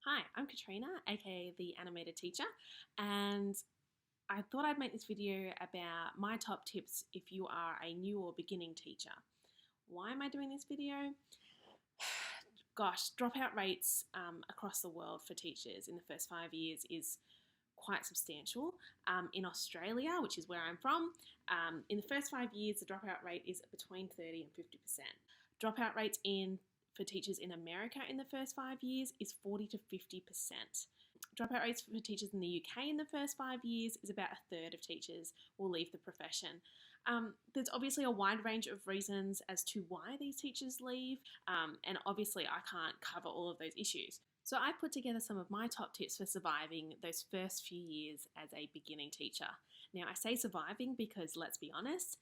Hi, I'm Katrina, aka the Animated Teacher, and I thought I'd make this video about my top tips if you are a new or beginning teacher. Why am I doing this video? Gosh, dropout rates across the world for teachers in the first 5 years is quite substantial. In Australia, which is where I'm from, in the first 5 years, the dropout rate is between 30 and 50%. Dropout rates for teachers in America in the first 5 years is 40 to 50%. Dropout rates for teachers in the UK in the first 5 years is about a third of teachers will leave the profession. There's obviously a wide range of reasons as to why these teachers leave, and obviously I can't cover all of those issues. So I put together some of my top tips for surviving those first few years as a beginning teacher. Now I say surviving because, let's be honest,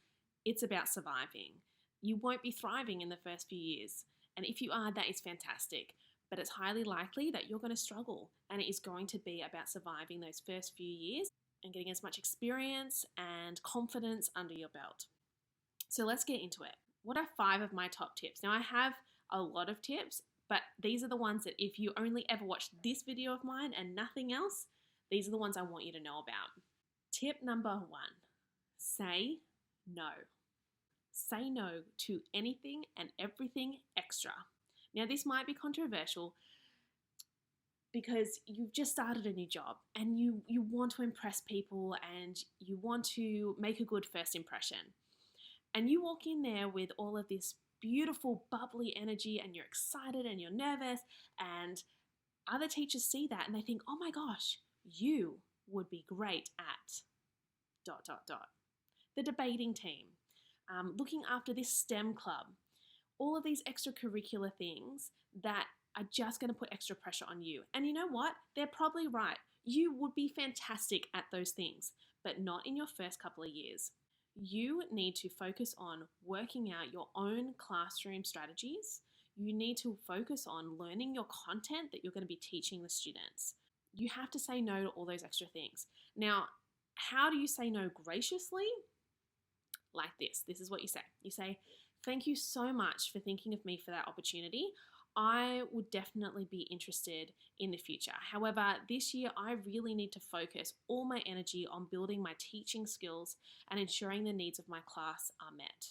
it's about surviving. You won't be thriving in the first few years, and if you are, that is fantastic. But it's highly likely that you're going to struggle, and it is going to be about surviving those first few years and getting as much experience and confidence under your belt. So let's get into it. What are 5 of my top tips? Now, I have a lot of tips, but these are the ones that if you only ever watch this video of mine and nothing else, these are the ones I want you to know about. Tip number 1, say no. Say no to anything and everything extra. Now, this might be controversial because you've just started a new job and you want to impress people and you want to make a good first impression. And you walk in there with all of this beautiful, bubbly energy and you're excited and you're nervous, and other teachers see that and they think, oh my gosh, you would be great at ... The debating team, looking after this STEM club, all of these extracurricular things that are just going to put extra pressure on you. And you know what? They're probably right. You would be fantastic at those things, but not in your first couple of years. You need to focus on working out your own classroom strategies. You need to focus on learning your content that you're going to be teaching the students. You have to say no to all those extra things. Now, how do you say no graciously? Like this. This is what you say. You say, thank you so much for thinking of me for that opportunity. I would definitely be interested in the future. However, this year I really need to focus all my energy on building my teaching skills and ensuring the needs of my class are met.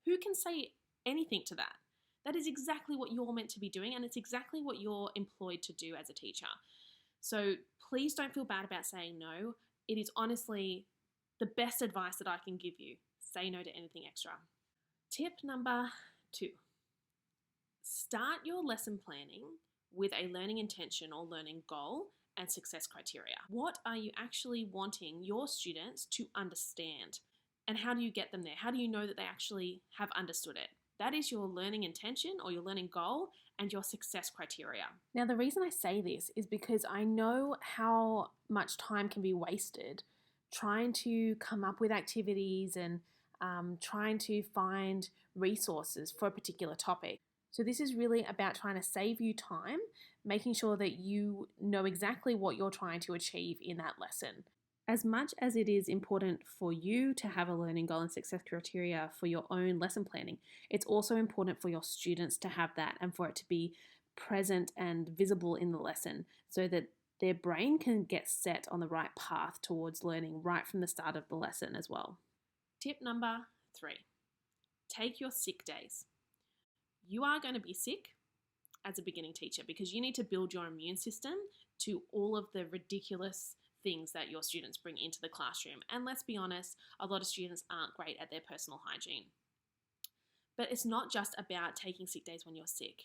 Who can say anything to that? That is exactly what you're meant to be doing, and it's exactly what you're employed to do as a teacher. So please don't feel bad about saying no. It is honestly the best advice that I can give you. Say no to anything extra. Tip number 2. Start your lesson planning with a learning intention or learning goal and success criteria. What are you actually wanting your students to understand? And how do you get them there? How do you know that they actually have understood it? That is your learning intention or your learning goal and your success criteria. Now, the reason I say this is because I know how much time can be wasted trying to come up with activities and trying to find resources for a particular topic. So this is really about trying to save you time, making sure that you know exactly what you're trying to achieve in that lesson. As much as it is important for you to have a learning goal and success criteria for your own lesson planning, it's also important for your students to have that and for it to be present and visible in the lesson so that their brain can get set on the right path towards learning right from the start of the lesson as well. Tip number 3, take your sick days. You are going to be sick as a beginning teacher because you need to build your immune system to all of the ridiculous things that your students bring into the classroom. And let's be honest, a lot of students aren't great at their personal hygiene. But it's not just about taking sick days when you're sick.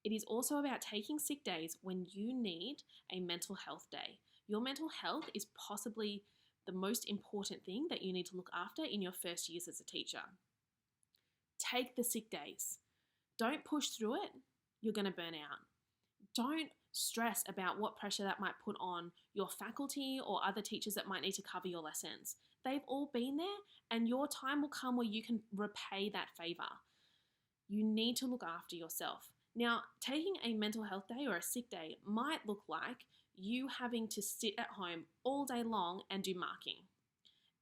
It is also about taking sick days when you need a mental health day. Your mental health is possibly the most important thing that you need to look after in your first years as a teacher. Take the sick days. Don't push through it. You're going to burn out. Don't stress about what pressure that might put on your faculty or other teachers that might need to cover your lessons. They've all been there, and your time will come where you can repay that favor. You need to look after yourself. Now, taking a mental health day or a sick day might look like you having to sit at home all day long and do marking.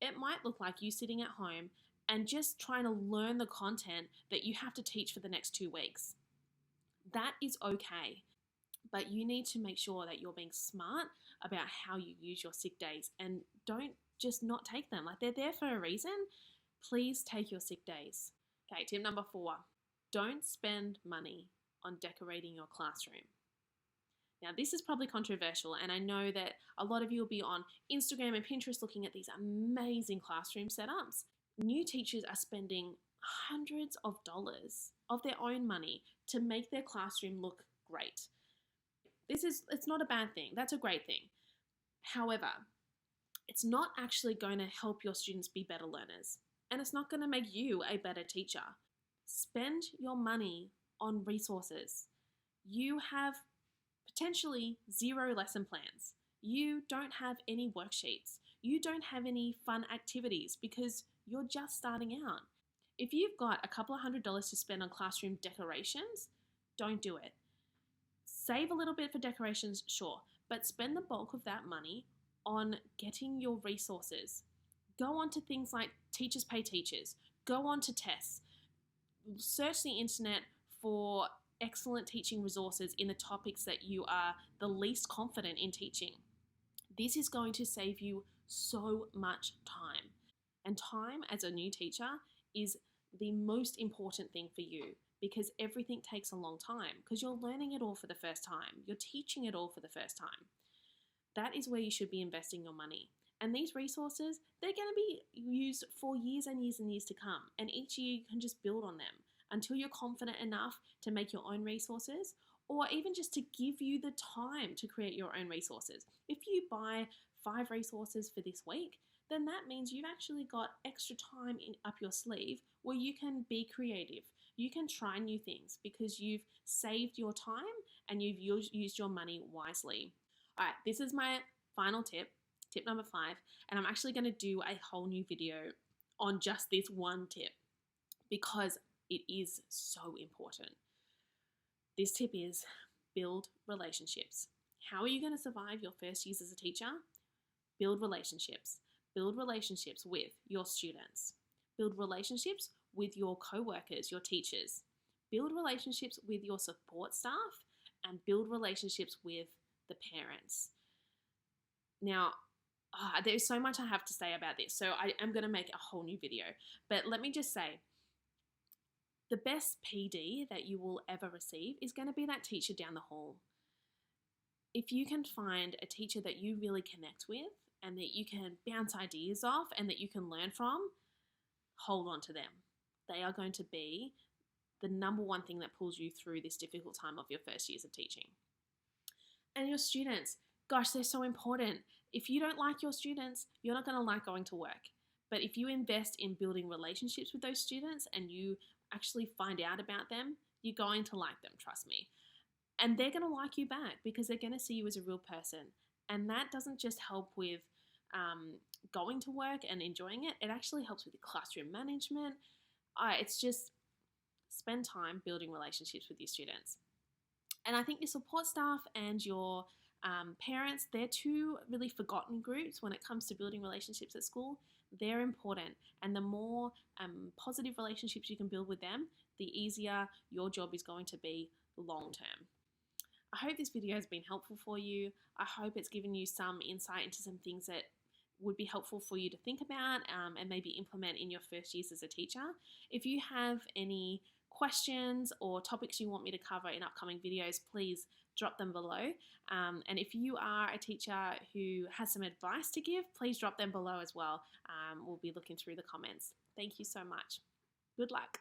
It might look like you sitting at home and just trying to learn the content that you have to teach for the next 2 weeks. That is okay. But you need to make sure that you're being smart about how you use your sick days, and don't just not take them. Like, they're there for a reason. Please take your sick days. Okay, tip number 4, don't spend money on decorating your classroom. Now, this is probably controversial, and I know that a lot of you will be on Instagram and Pinterest looking at these amazing classroom setups. New teachers are spending hundreds of dollars of their own money to make their classroom look great. It's not a bad thing. That's a great thing. However, it's not actually going to help your students be better learners, and it's not going to make you a better teacher. Spend your money on resources. You have potentially 0 lesson plans. You don't have any worksheets. You don't have any fun activities because you're just starting out. If you've got a couple of $100 to spend on classroom decorations, don't do it. Save a little bit for decorations, sure, but spend the bulk of that money on getting your resources. Go on to things like Teachers Pay Teachers. Go on to tests. Search the internet for excellent teaching resources in the topics that you are the least confident in teaching. This is going to save you so much time. And time as a new teacher is the most important thing for you, because everything takes a long time because you're learning it all for the first time. You're teaching it all for the first time. That is where you should be investing your money. And these resources, they're going to be used for years and years and years to come. And each year you can just build on them until you're confident enough to make your own resources, or even just to give you the time to create your own resources. If you buy 5 resources for this week, then that means you've actually got extra time up your sleeve where you can be creative. You can try new things because you've saved your time and you've used your money wisely. All right, this is my final tip, tip number 5, and I'm actually going to do a whole new video on just this one tip because it is so important. This tip is build relationships. How are you going to survive your first years as a teacher? Build relationships. Build relationships with your students. Build relationships with your co-workers, your teachers. Build relationships with your support staff, and build relationships with the parents. Now, there's so much I have to say about this, so I am going to make a whole new video. But let me just say, the best PD that you will ever receive is going to be that teacher down the hall. If you can find a teacher that you really connect with and that you can bounce ideas off and that you can learn from, hold on to them. They are going to be the number one thing that pulls you through this difficult time of your first years of teaching. And your students, gosh, they're so important. If you don't like your students, you're not going to like going to work. But if you invest in building relationships with those students and you actually find out about them, you're going to like them, trust me. And they're going to like you back because they're going to see you as a real person. And that doesn't just help with going to work and enjoying it. It actually helps with the classroom management. It's just spend time building relationships with your students. And I think your support staff and your parents, they're 2 really forgotten groups when it comes to building relationships at school. They're important. And the more positive relationships you can build with them, the easier your job is going to be long term. I hope this video has been helpful for you. I hope it's given you some insight into some things that would be helpful for you to think about and maybe implement in your first years as a teacher. If you have any questions or topics you want me to cover in upcoming videos, please drop them below. And if you are a teacher who has some advice to give, please drop them below as well. We'll be looking through the comments. Thank you so much. Good luck.